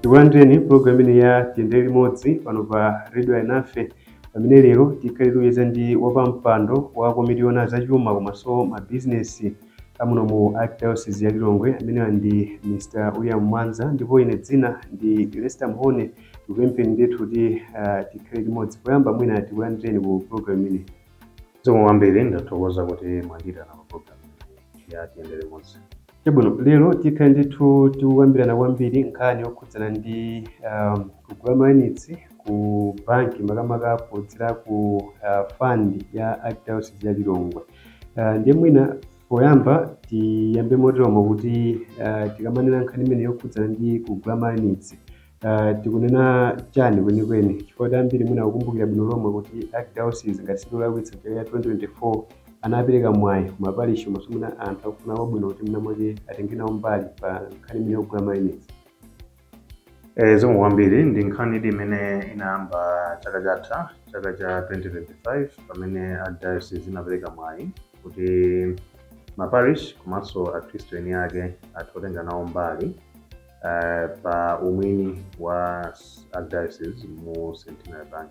Tikulandireni program ine ya tiyendere limodzi pano pa Radio Inafe pamene lero tikhaliruyeza ndi wapampando wa komiti yona zachuma komanso mabizinesi amuno mu Archdiocese ya Lilongwe amene ndi Mr. William Mwanza, ndipo ine dzina ndi Lester Mhone. Tikupempheni ndithu kuti tikhale limodzi. Poyamba mwina tikulandireni ku program ine. Zomwe kwambiri ndathokoza kuti mwanditana pa program ya tiyendere limodzi. Chabwino, lero tikhale ndithu tikukambirana kwambiri nkhani yokhudzana ndi kugula mayunitsi ku banki makamaka podzera ku fund ya Archdiocese ya Lilongwe. Ndiye mwina poyamba tiyambe moteromo kuti tikamanena nkhani imene yokhudzana ndi kugula mayunitsi tikunena chani kwenikweni, chifukwa ambiri mwina kukumbukira bwino lomwe kuti Archdiocese ngati sindikulakwitsa chaka ya 2024 anapereka mwayi kumaparishi komanso mwina anthu akufuna kwabwino kuti mwina mwake atenge nawo mbali pa nkhani imene yokugula mayunitsi. Zomwe kwambiri ndi nkhani imene inayamba chaka chatha, chaka cha 2025 pamene Archdiocese inapereka mwayi kuti maparish komanso akhristu eni ake athotenga nawo mbali pa umwini wa Archdiocese mu Centenary Bank.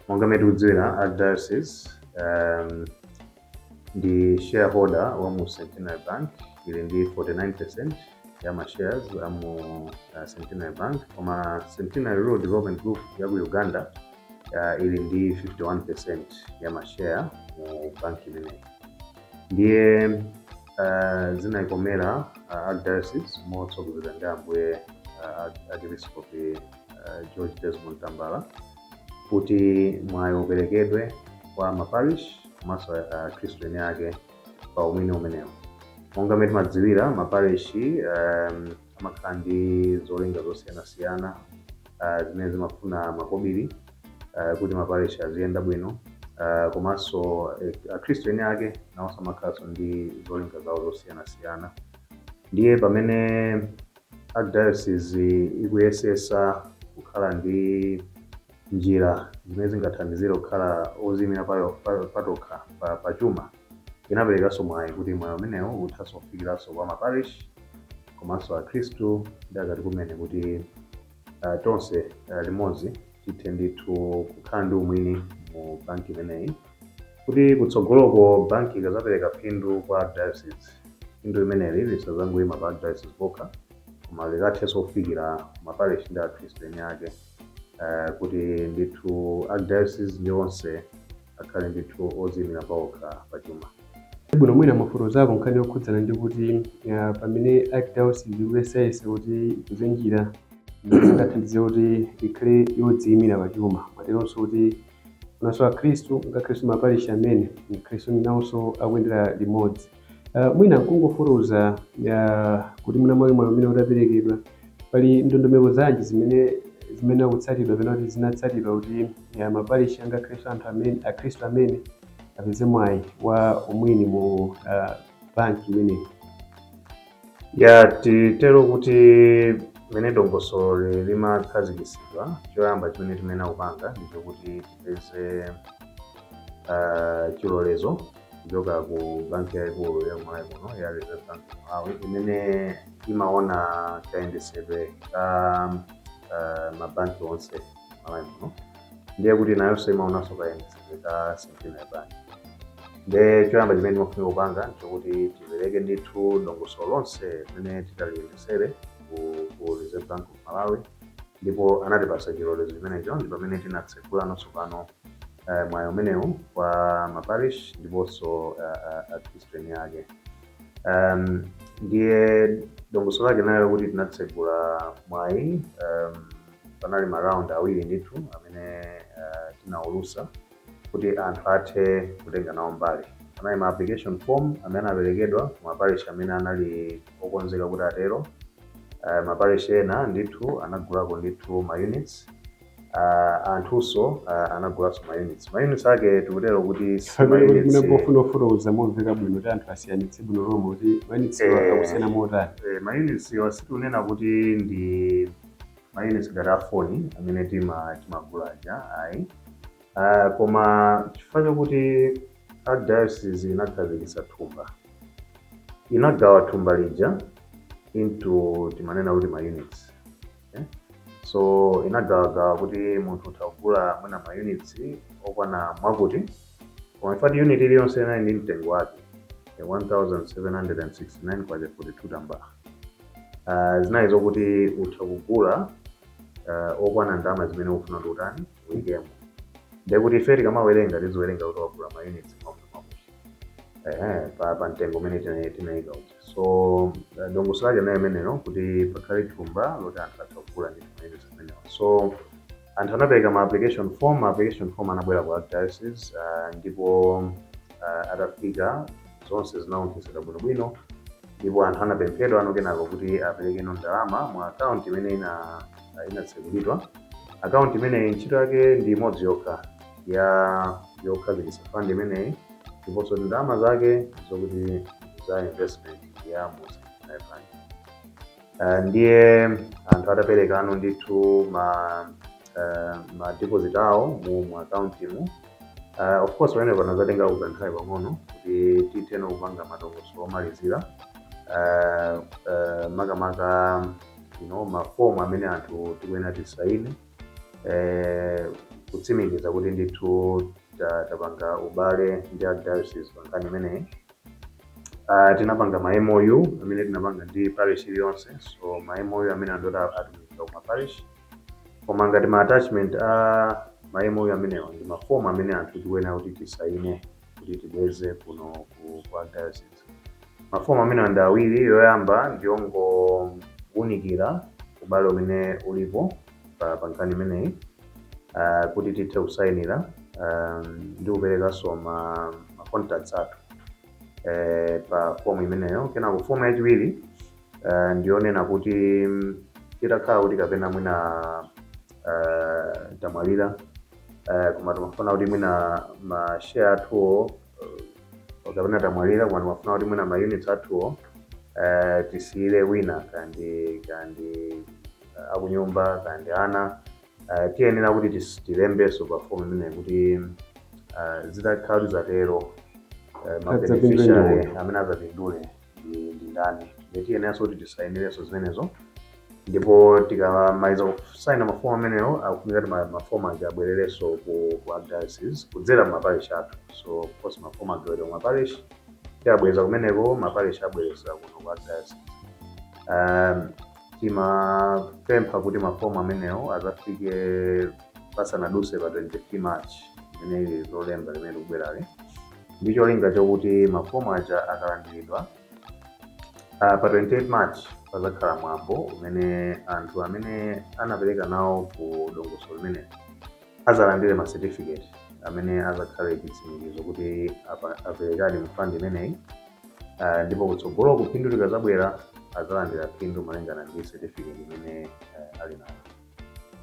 Monga mmene tikudziwira, Archdiocese ndi shareholder wa mu Centenary Bank, ili ndi 49% ya mashares amu Centenary Bank, koma Centenary Rural Development Group ya ku Uganda ili ndi 51% ya mashare mu banki imeneyi. Ndiye zinayikomera Archdiocese motsogozedwa ndi ambuye Archiepiscopi George Desmond Tambala kuti mwayi uperekedwe kwa maparish komanso akhristu eni ake pa umwini umenewu. Monga mmene timadziwira, maparishi amakhala ndi zolinga zosiyanasiyana zimene zimafuna makobiri kuti maparishi aziyenda bwino, komanso akhristu eni ake nawonso amakhalanso ndi zolinga zawo zosiyanasiyana. Ndiye pamene Archdiocese ikuyesesa kukhala ndi njira zimene zingathandizire kukhala oziyimira patokha pa chuma, inaperekanso mwayi kuti mwayi umenewu uthanso kufikiranso kwa maparish komanso akhristu ndi akati kumene kuti tonse limodzi tithe ndithu kukhala ndi umwini mu banki imeneyi, kuti kutsogoloko banki ikazapereka phindu kwa Archdiocese, phindu imeneli lisazangoyima pa Archdiocese pokha koma likathenso kufikira maparish ndi akhristu eni ake, kuti ndithu Archdiocese ndi onse akhale ndithu oziyimira pawokha pa chuma. Bwino, mwina mafuto zako nkhani yokhudzana ndi kuti pamene Archdiocese ikuyesesa kuti ipeze njira zingathandize kuti ikhale yodziyimira pa chuma, materonso kuti unanso akhristu ngakhristu maparishi amene akhristu nawonso akuyendera limodzi. Mwina kungofotoza kuti mwina mwayi umene udaperekedwa pali ndondomeko zanji zimene akutsatidwa kapena kuti zinatsatidwa kuti maparishi anga akhristu amene apeze mwayi wa umwini mu banki imeneyi. Titero kuti mene dongosolo limakhazikitsidwa, choyamba chimene timene akupanga ndicho kuti tipeze chilolezo kuchoka ku banki yayikulu ya Malawi muno ya Reserve Bank of Malawi, imene imaona kayendesedwe ka mabanki onse Malawi muno. Ndiye kuti nayonso imaonanso kayendesedwe ka Centenary Bank. Ndiye choyamba chimene timafunika kupanga nchokuti tipereke ndithu dongosolo lonse limene titaliyendesere ku Reserve Bank of Malawi, ndipo anatipasa chilolezo chimenecho, ndi pamene tinatsegulanso pano mwayi umenewu kwa maparish ndiponso akhristu eni ake. Ndiye dongosolo lake nayo kuti tinatsegula mwayi, panali maraundi awiri ndithu amene tinawulusa kuti anthu athe kutenga nawo mbali. Panali ma application form amene anaperekedwa ku maparish amene anali okonzeka kuti atero. Maparish ena ndithu anagulako ndithu ma units, anthunso anagulanso ma units. Ma units ake tikutero kuti pofuna kufotokoza momveka bwino kuti anthu asiyanitse bwino lomwe kuti ma units akusiyana motani. Ma units sikunena kuti ndi ma units ngati a phone amene timagula aja, ayi. Koma chifukwa chokuti Archdiocese inakhazikitsa thumba, inagawa thumba lija into timanena kuti ma units. so inagawaga kuti munthu utakugula mwina ma units okwana mwakuti, koma ifati unit iliyonse inali ndi mtengo wake 1769 kwacha 42 tambala. Zinayi zokuti utha kugula okwana ndalama zimene ufuna kuti utani uyikemo. Ndekuti ife tikamawerenga tiziwerenga kuti wagula ma units mwakuti pa mtengo umene tinayika uja. So dongosolo lake nayo imeneyo kuti pakhale thumba loti anthu atha kugula ndi ma units amenewa. So anthu anapereka ma application form anabwera ku Archdiocese, ndipo atafika zonse zinaonetsedwa bwinobwino, ndipo anthu anapemphedwa kenako kuti apereke ndalama mu account imene inatsegulidwa. Account imene ntchito yake ndi imodzi yokha yokhazikitsa fund imeneyi, ndiponso ndalama zake zokuti za investment ya mu St. Bank. Ndiye anthu atapereka ndithu ma deposit awo mu account imu. Of course wene panazatenga nthawi pang'ono kuti tithe kupanga madongosolo omalizira, makamaka mafomu amene anthu tikuyenera tisaine, kutsimikiza kuti ndithu tapanga ubale ndi Archdiocese pa nkhani imeneyi. Tinapanga ma MOU amene tinapanga ndi parish iliyonse, so ma MOU amene anthu atumizidwa ku parish, koma ngati ma attachment a ma MOU amenewa ndi mafomu amene anthu tikuyenera kuti tisaine kuti tibweze kuno ku Archdiocese. Mafomu amene ndi awiri. Yoyamba ndiyongowunikira ubale umene ulipo pa nkhani imeneyi, kuti tithe kusayinira ndi kuperekanso ma contacts athu pa fomu imeneyo. Kenako fomu yachiwiri ndiyonena kuti titakhala kuti kapena mwina tamwalira, koma timafuna kuti mwina ma share athuwo kapena tamwalira, koma timafuna kuti mwina ma units athuwo tisiyire wina kandi akunyumba kandi ana, tiyenera kuti tilembenso pa fomu imeneyi kuti zitakhala kuti zatero ma beneficiary amene azapindule ndi ndani. Tiyeneranso kuti tisainirenso zimenezo, ndipo tikamaliza kusaina mafomu amenewo akufunika kuti mafomu aja abwererenso ku Archdiocese kudzera maparish athu. So of course mafomu agawidwa maparish, tiabweza kumeneko, maparish abwereza kuno ku Archdiocese. Timapempha kuti mafomu amenewo azafike pasanaduse pa 23 March imene ili lolemba limene likubwerali, ndi cholinga chokuti mafomu aja akalandiridwa pa 28 March pazakhala mwambo umene anthu amene anapereka nawo ku dongosolo limene azalandire ma certificate amene azakhale chitsimikizo kuti aperekadi mu fund imeneyi, ndipo kutsogolo kuphindu likazabwera azalandira phindu malingana ndi certificate imene ali nayo.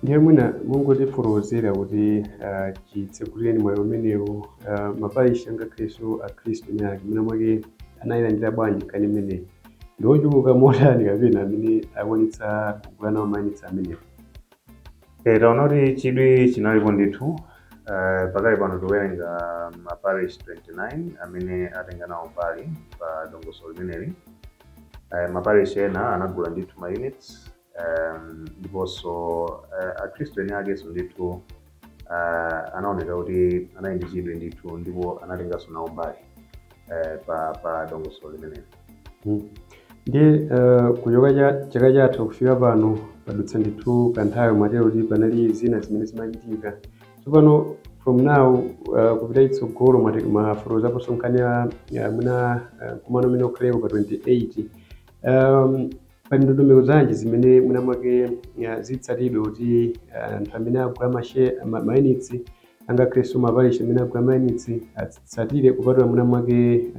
Ndiye mwina mungotifotokozera kuti chitsekulireni mwayi umenewu maparish angakhalenso akhristu ake mwina mwake anayilandira bwanji nkhani imeneyi, ndi ochuluka motani kapena amene akwanitsa kugula nawo ma units amenewo? Taona kuti chidwi chinalipo ndithu. Pakali pano tikuwerenga maparish 29 amene atenga nawo mbali pa dongosolo limeneli. Maparish ena anagula ndithu ma units, ndiponso akhristu eni akenso ndithu anaoneka kuti anali ndi chidwi ndithu, ndipo anatenganso nawo mbali pa dongosolo limeneli. Ndiye kuchoka chaka chatha kufika pano padutsa ndithu kanthawi mwatero kuti panali zina zimene zimachitika. Tsopano from now kupita itsogolo mwafotokozaponso nkhani ya mwina kumano umene ukhaleko pa 28. Pali ndondomeko zanji zimene mwina mwake zitsatidwe kuti anthu amene agula ma units angakhalenso maparish amene agula ma units atsatire kupatula mwina mwake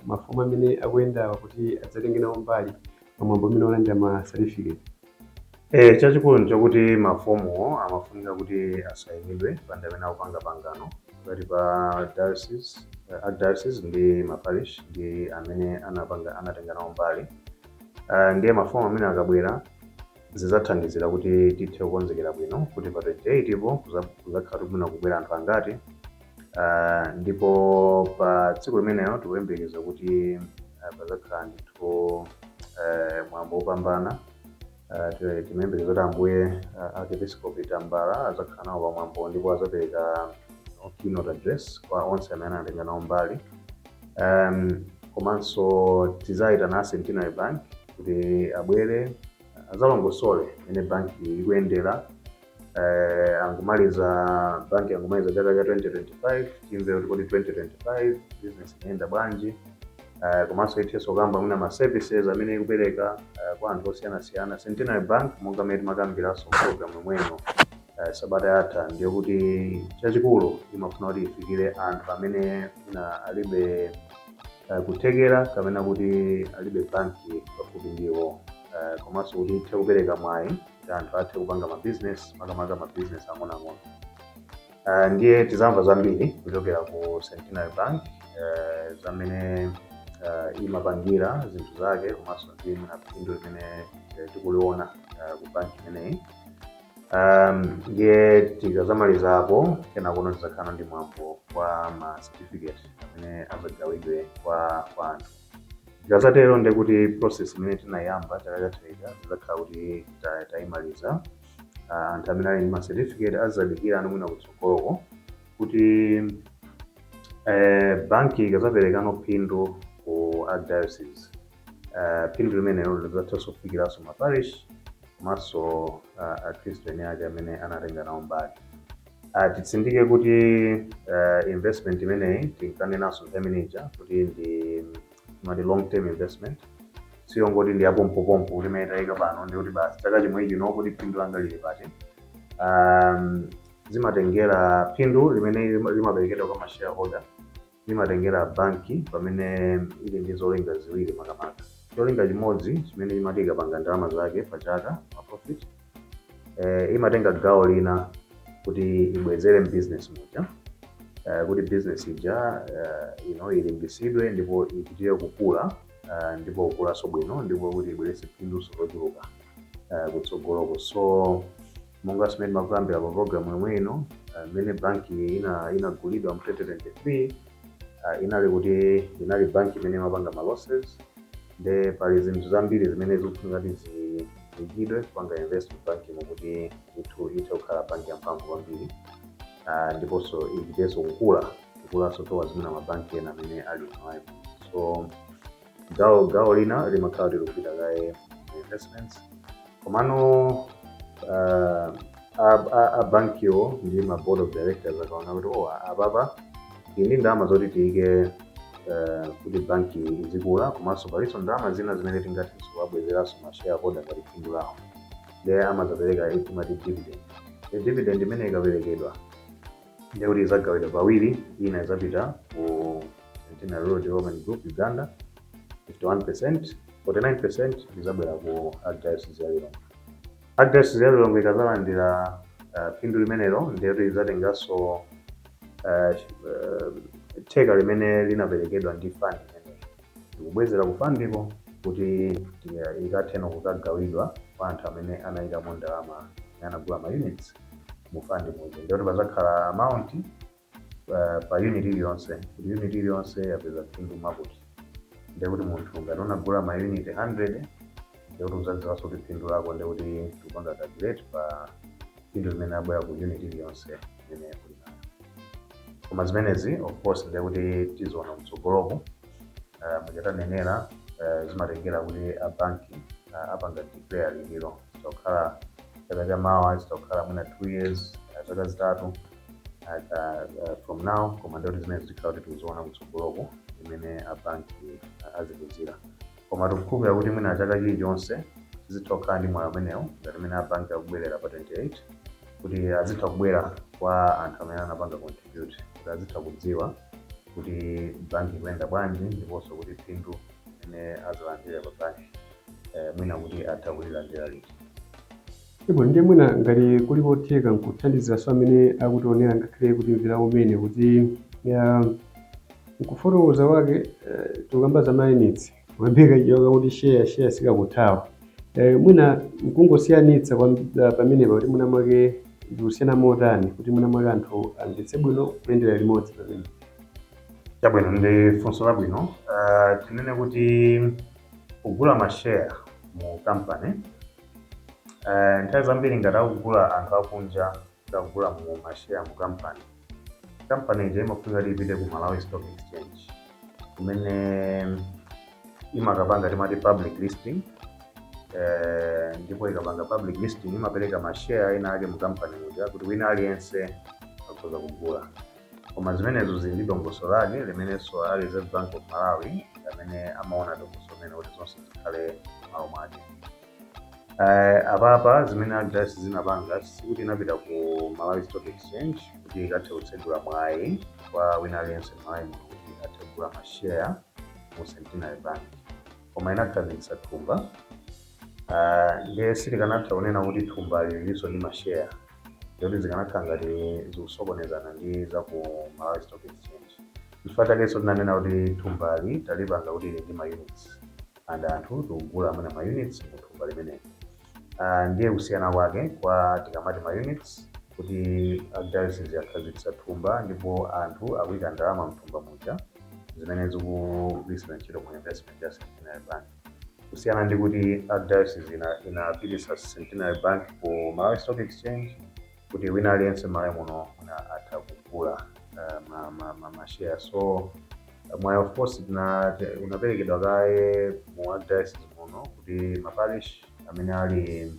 mafomu amene akuyendawa kuti adzatenge nawo mbali pamwambo umene olandira ma certificate? Chachikulu nchokuti mafomuwo amafunika kuti asayinidwe pa anthu amene akupanga pangano pakati pa Archdiocese ndi maparish ndi amene anatenga nawo mbali. Ndiye mafomu amene akabwera zizathandizira kuti tithe kukonzekera bwino kuti pa 28 ipo kuzakhala kuti kubwera anthu angati, ndipo pa tsiku limeneyo tikuyembekeza kuti pazakhala ndithu mwambo wopambana timayembekeza kuti ambuye Archiepiscopi Tambala azakhala nawo pamwambo ndipo azapereka keynote address kwa onse amene anatenga nawo mbali. Komanso tizayitana Centenary Bank kuti abwere azalongosole mene banki ikuyendera. Banki angomaliza chaka cha 2025, timve kuti kodi 2025 business inaenda bwanji. Komanso ithenso kamba mwina ma services amene ikupereka kwa anthu osiyanasiyana. Centenary Bank monga mmene timakambiraso program imweno sabata yatha, ndiye kuti chachikulu imafuna kuti ifikire anthu amene alibe kuthekera kapena kuti alibe banki pafupi ndiwo. Komanso kuti ithe kupereka mwayi kuti anthu athe kupanga mabusiness makamaka mabusiness ang'onoang'ono. Ndiye tizamva zambiri kuchokera ku Centenary Bank zamene imapangira zinthu zake komanso ndi phindu limene tikuliona ku banki imeneyi. Ndiye tikazamalizapo kenako tizakhala ndi mwambo kwa ma certificate amene azagawidwe kwa anthu. Tikazatero ndiye kuti process imene tinayamba chaka chatha tizakhala kuti tayimaliza. Anthu amene ali ndi ma certificate azadikira mwina kutsogoloko kuti banki ikazaperekano phindu ku archdiocese. Phindu limenelo lizathanso kufikiranso ma parish komanso akhristu ene ake amene anatenga nawo mbali. Titsindike kuti investment imeneyi tinkanenanso nthawi ija kuti ndi long term investment, siyo ngoti ndi apompopompo kuti mayitayika pano ndi kuti basi chaka chimwe chino kuti phindu langa lili pati. Zimatengera phindu limene limaperekedwa kwa ma shareholder, limatengera banki pamene ili ndi zolinga ziwiri makamaka. Cholinga chimodzi chimene imati ikapanga ndalama zake pa chaka ma profit, imatenga gawo lina kuti ibwezere business muja, kuti business ija ilimbisidwe ndipo ichitire kukula, ndipo kukulanso bwino ndipo kuti ibweretse phindu lochuluka kutsogoloko. So monga simene makuyambira pa program yomwe ino imene banki inagulidwa mu 2023, inali kuti inali banki imene imapanga ma losses. Nde pali zinthu zambiri zimene zikufunika kuti ziyikidwe kupanga investment banki kuti ithe kukhala banki yamphamvu kwambiri, ndiponso ichitenso kukulanso towards mwina mabanki ena amene ali nawo. So gawo lina limakhala kuti likupita kaye investments. Komano bankiwo ndi ma board of directors akaona kuti apapa ndi ndalama zoti tiyike kuti banki izikula, komanso palinso ndalama zina zimene tingathenso kubwezeranso ma shareholder ngati phindu lawo. Ndiye amazapereka imati dividend. Dividend imene ikaperekedwa ndiye kuti izagawidwa pawiri, ina izapita ku Centenary Rural Development Group Uganda 51%, 49% izabwera ku Archdiocese ya Lilongwe. Archdiocese ya Lilongwe ikazalandira phindu limenelo ndiye kuti izatenganso theka limene linaperekedwa ndi fund imeneyi, ikubwezera ku fundiko kuti ikatheno kukagawidwa kwa anthu amene anayikamo ndalama anagula ma units mu fund muja. Ndiye kuti pazakhala amount pa unit iliyonse, kuti unit iliyonse yapeza phindu makuti. Ndiye kuti munthu ngati unagula ma unit 100, ndiye kuti uzadziwanso kuti phindu lako ndiye kuti tikupanga calculate pa phindu limene abwera ku unit iliyonse imene uli nayo. Koma zimenezi of course ndiye kuti tizoona mtsogoloko, muchatanenera zimatengera kuti abanki apanga declare liliro zitakhala chaka chamawa, zitakhala mwina 2 years, zaka zitatu from now. Koma ndiye kuti zimene zikhala kuti tizoona mtsogoloko imene abanki azikuzira. Koma tikukhulupirira kuti mwina chaka chilichonse zitokhala ndi mwayi umenewo ngati imene abanki akubwerera pa 28, kuti azitha kubwera kwa anthu amene anapanga contribute, kuti azitha kudziwa kuti banki ikuyenda bwanji ndiponso kuti phindu imene azalandira pa banki mwina kuti atha kulilandira liti. Ipo ndiye mwina ngati kuli kotheka nkuthandiziraso amene akutionera ngakhale kutimvera umene kuti nkufotokoza wake tukamba za mayunitsi wambeka ijoka kuti share sikakuthawa. Mwina nkungosiyanitsa pamene kuti mwina mwake ndikusiyana motani kuti mwina mwake anthu amvetse bwino kuyendera limodzi pamene. Chabwino ndi funso labwino. Tinene kuti kugula ma share mu company nthawi zambiri ngati akugula anthu akunja akugula mu mashare mu kampani ije imafunika kuti ipite ku Malawi Stock Exchange kumene imakapanga timati public listing. Ndipo ikapanga public listing imapereka mashare ina ake mu kampani muja kuti wina aliyense akhoza kugula. Koma zimenezo zili ndi dongosolo lake limenenso a Reserve Bank of Malawi amene amaona dongosolo limene kuti zonse zikhale malo mwake. Apapa zimene Agdas zinapanga sikuti inapita ku Malawi Stock Exchange kuti ikathe kutsegula mwayi kwa wina aliyense Malawi kuti athe kugula mashare mu Centenary Bank, koma inakhazikitsa thumba. Ndiye sitikanatha kunena kuti thumba lilinso ndi mashare yoti zikanakhala ngati zikusokonezana ndi za ku Malawi Stock Exchange. Chifukwa chakenso tinanena kuti thumbali talipanga kuti ili ndi ma units and anthu tikugula amene ma units mu thumba limeneli. Ndiye kusiyana kwake kwa tikamati ma units kuti Agdas yakhazikitsa thumba ndipo anthu akuyika ndalama mthumba muja zimene zikugwiritsidwa ntchito mu investment ya Centenary Bank. Kusiyana ndi kuti Agdas inapititsa Centenary Bank ku Malawi Stock Exchange kuti wina aliyense Malawi muno atha kugula mashare. So mwayi of course unaperekedwa kaye mu Agdas muno kuti maparish amene ali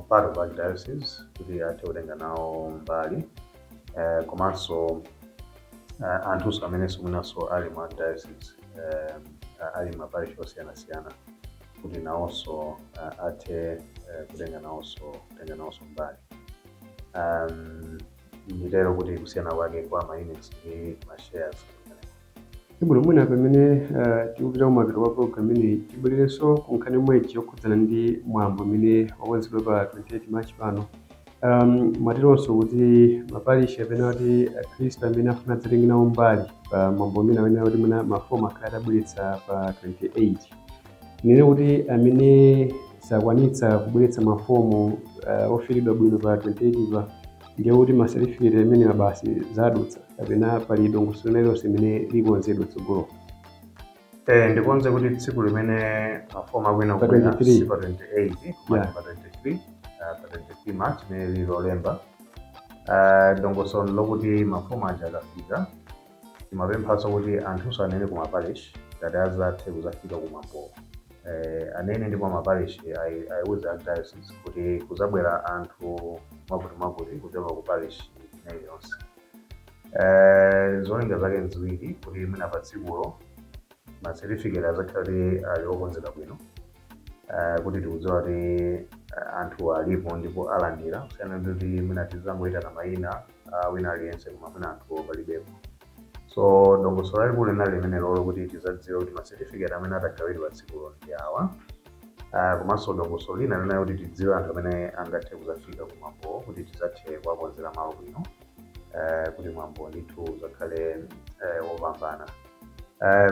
part of Agdas kuti athe kutenga nawo mbali, komanso anthuso amenenso mwinanso ali mu Agdas ali maparish osiyanasiyana kuti nawonso athe kutenga nawonso mbali. Nditero kuti kusiyana kwake kwa ma units ndi ma shares. Ibulu mwina pamene tikupita kumapeto kwa program ineyi tibwererenso ku nkhani imodzi yokhudzana ndi mwambo umene wakonzedwa pa 28 March pano. Mwatironso kuti maparish amene ati akhristu amene afuna adzatenge nawo mbali pa mwambo umene kuti mwina mafomu akhale atabweretsa pa 28. Nene kuti amene sakwanitsa kubweretsa mafomu ofiridwa bwino pa 28 ndiye kuti ma certificate amene mabasi zadutsa kapena pali dongosolo lililonse limene likonzedwa tsogolo. Ndikonze kuti tsiku limene mafomu akwina kubwera si pa 28 koma pa 23 March imene lilo lemba. Dongosolo lokuti mafomu aja akafika timapemphanso kuti anthunso anene ku maparish ngati azathe kuzafika ku mwambo. Anene ndipo maparish ayiwuze Agdas kuti kuzabwera anthu mwakuti kuchoka ku parish ineyi yonse. Zolinga zake nziwiri kuti mwina pa tsikulo ma certificate azakhala kuti ali okonzedwa bwino, kuti tikudziwa kuti anthu alipo ndipo alandira kusiyana ndi kuti mwina tizangoyitana mayina wina aliyense koma mwina anthu palibepo. So dongosolo lalikulu linali limene lolo kuti tizadziwe kuti ma certificate amene atagawidwa tsikulo ndi awa. Komanso dongosolo lina linali kuti tidziwe anthu amene angathe kuzafika ku mwambo kuti tizathe kuwakonzera malo bwino, kuti mwambo ndithu uzakhale wopambana.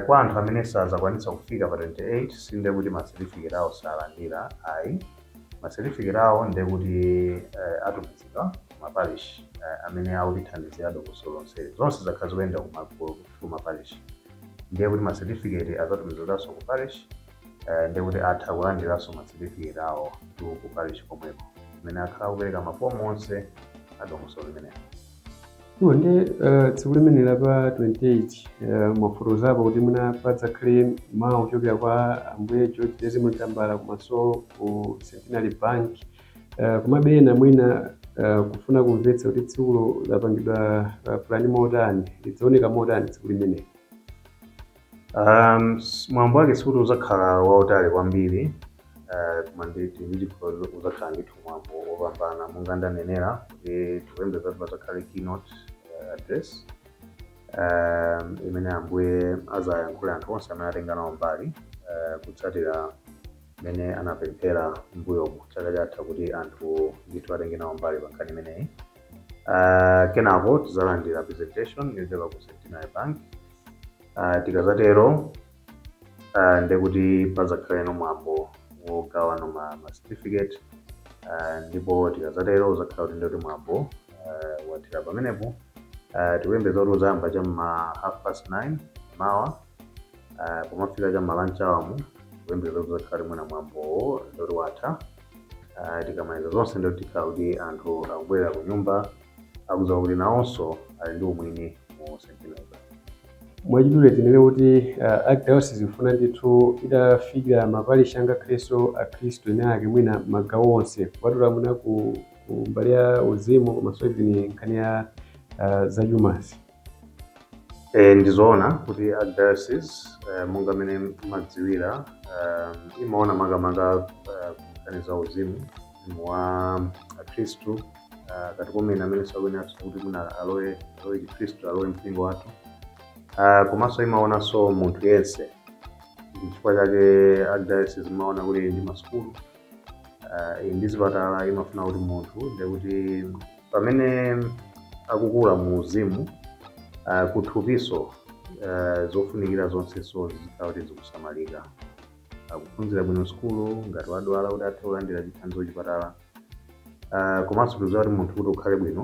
Kwa anthu amene sazakwanitsa kufika pa 28 sinde kuti ma certificate awo salandira ayi. Ma certificate awo ndiye kuti atumizidwa ku maparish amene akutithandizira dongosolo lonse zonse zakhala zikuyenda ku maparish. Ndiye kuti ma certificate azatumizidwanso ku parish, ndiye kuti atha kulandiranso ma certificate awo ku parish komweko amene akhala kupereka mafomu onse a dongosolo limenelo. Iwo ndi tsiku limene la pa 28 mwafotokozapo kuti mwina padzakhale mawu ochokera kwa Ambuye George Desmond Tambala komanso ku Centenary Bank. Komabe ena mwina kufuna kumvetsa kuti tsikulo lapangidwa plani motani, lidzaoneka motani tsiku limeneli. Mwambo wake sikuti uzakhala wautali kwambiri, koma nditi uzakhala ndithu mwambo wopambana monga ndanenera kuti tikuyembekeza kuti pazakhale keynote address imene Ambuye azayankhule anthu onse amene atenga nawo mbali kutsatira imene anapemphera mbuyomu chaka chatha kuti anthu ndithu atenge nawo mbali pa nkhani imeneyi. Kenako tizalandira presentation yochoka ku Centenary Bank. Tikazatero ndiye kuti pazakhale mwambo wogawana ma certificate, ndipo tikazatero uzakhala kuti ndiye kuti mwambo wathera pamenepo. Tikuyembekeza kuti uzayamba cham'ma 9:30 mawa, pomafika cham'ma lunch hour tikuyembekeza kuti uzakhala mwina mwambo ndiye kuti watha. tikamaliza zonse ndo tikhala kuti anthu akubwerera ku nyumba akudziwa kuti nawonso ali ndi umwini mu St. Tinai Bank. Mwachidule tinene kuti archdiocese ifuna ndithu idafikira maparishi angakhalenso akhristu ene ake mwina magawo onse kupatula mwina ku mbali ya uzimu komanso even nkhani ya zachumazi. Ndizoona kuti archdiocese monga mene madziwira imaona makamaka nkhani za uzimu wa akhristu kati kumene amene sakuyenera kuti kuna alowe chikhristu alowe mpingo wathu. Komanso imaonanso munthu yense. Chifukwa chake archdiocese imaona kuti ndi masukulu ndi zipatala imafuna kuti munthu ndekuti pamene akukula mu uzimu kuthupiso zofunikira zonseso zikhala kuti zikusamalika. Akuphunzira bwino sukulu ngati wadwala kuti athe kulandira chithandizo chipatala. Komanso kudziwa kuti munthu kuti ukhale bwino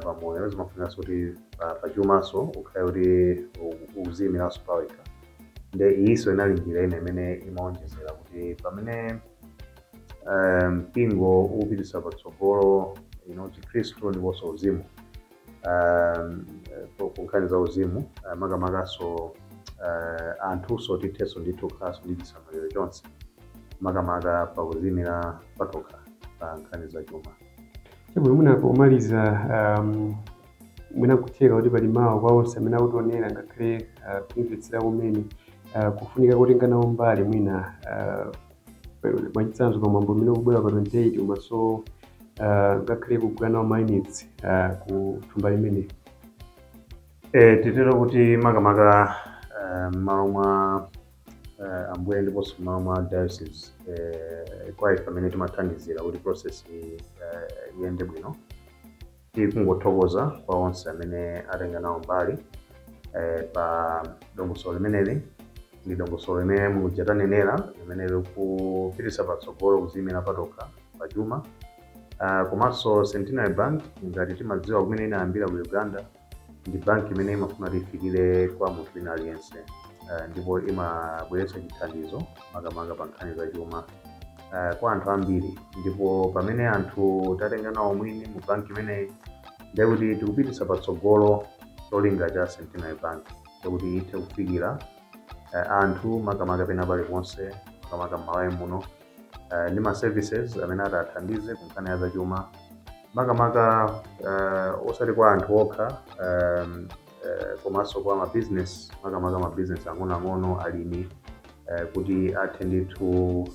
pamoyo zimafunikanso kuti pachumaso ukhale kuti uziyimiranso pawekha. Nde iyiso inali njira ina imene imaonjezera kuti pamene mpingo ukupititsa patsogolo chikhristu ndiponso uzimu kunkhani za uzimu makamakaso anthunso tithenso ndithu kukhalanso ndi chisamaliro chonse makamaka pakuziyimira patokha pa nkhani za chuma. Chibwino mwina pomaliza mwina kutheka kuti pali mawu kwa onse amene akutionera ngakhale kumvetsera kumene kufunika kutenga nawo mbali mwina mwachitsanzo pamwambo umene ukubwera pa 28 komanso ngakhale kugula nawo mayunitsi ku thumba limene. Titero kuti makamaka m'malo mwa ambuye ndiponso m'malo mwa diocese kwa ife amene timathandizira kuti process iyende bwino. Tikungothokoza kwa onse amene atenga nawo mbali pa dongosolo limeneli. Ndi dongosolo limene muja tanenera limene likupititsa patsogolo kuziyimira patokha pa chuma. Komanso St. Tinai Bank ngati timadziwa kumene inayambira ku Uganda ndi banki imene imafuna tifikire kwa munthu wina aliyense ndipo imabweretsa chithandizo makamaka pa nkhani za chuma kwa anthu ambiri. Ndipo pamene anthu tatenga nawo mwini mu banki imeneyi ndekuti tikupititsa patsogolo cholinga cha St. Tinai Bank ndekuti ithe kufikira anthu makamaka pena paliponse makamaka m'Malawi muno ndi ma services amene atathandize ku nkhani ya zachuma makamaka osati kwa anthu okha komanso kwa mabusiness makamaka mabusiness ang'onoang'ono alimi kuti athe ndithu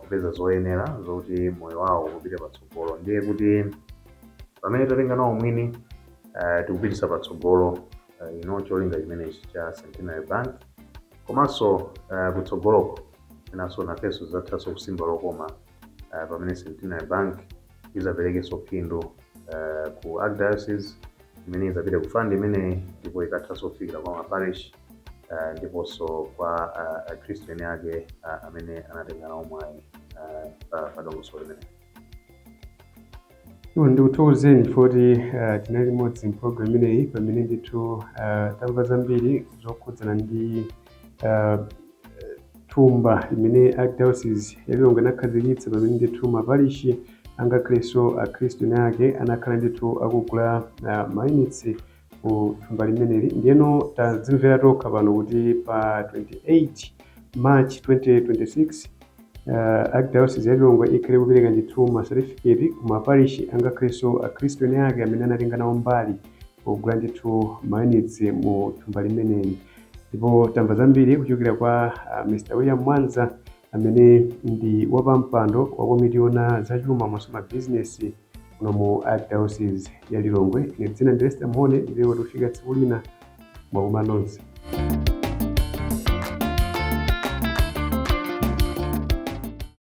kupeza zoyenera zokuti moyo wawo upite patsogolo. Ndiye kuti pamene tatenga nawo mwini tikupititsa patsogolo cholinga chimenechi cha St. Tinai Bank. Komanso kutsogoloko kenanso nafenso zathanso kusimba lokoma pamene St. Tinai Bank izaperekenso phindu ku archdiocese imene izapita ku fund imeneyi ndipo ikathanso kufikira kwa maparish ndiponso kwa akhristu ene ake amene anatenga nawo mwayi pa dongosolo limeneyi. Ndikuthokozeni kuti tinali limodzi mpologalamu imeneyi pamene ndithu tamva zambiri zokhudzana ndi thumba imene archdiocese ya Lilongwe inakhazikitsa pamene ndithu maparishi angakhalenso akhristu ene ake anakhala ndithu akugula mayunitsi ku thumba limeneli. Ndiyeno tazimvera tokha pano kuti pa 28 March 2026 archdiocese ya Lilongwe ikhale kupereka ndithu ma certificate ku maparishi angakhalenso akhristu ene ake amene anatenga nawo mbali kugula ndithu mayunitsi mu thumba limeneli. Ndipo tamva zambiri kuchokera kwa Mr. William Mwanza amene ndi wapampando wa komiti yona zachuma maso ma business kuno mu archdiocese ya Lilongwe. Dzina ndi Esther Mhone, ndipo tikufika tsiku lina mwakuma nonse.